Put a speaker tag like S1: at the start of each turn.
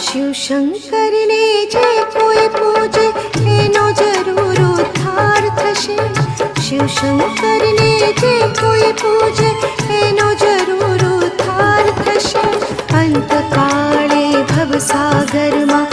S1: शिव शंकर ने जे कोई पूजे एनो जरूर उद्धार थशे। शिव शंकर ने जे कोई पूजे एनो जरूर उद्धार थशे। अंत काले भवसागर मां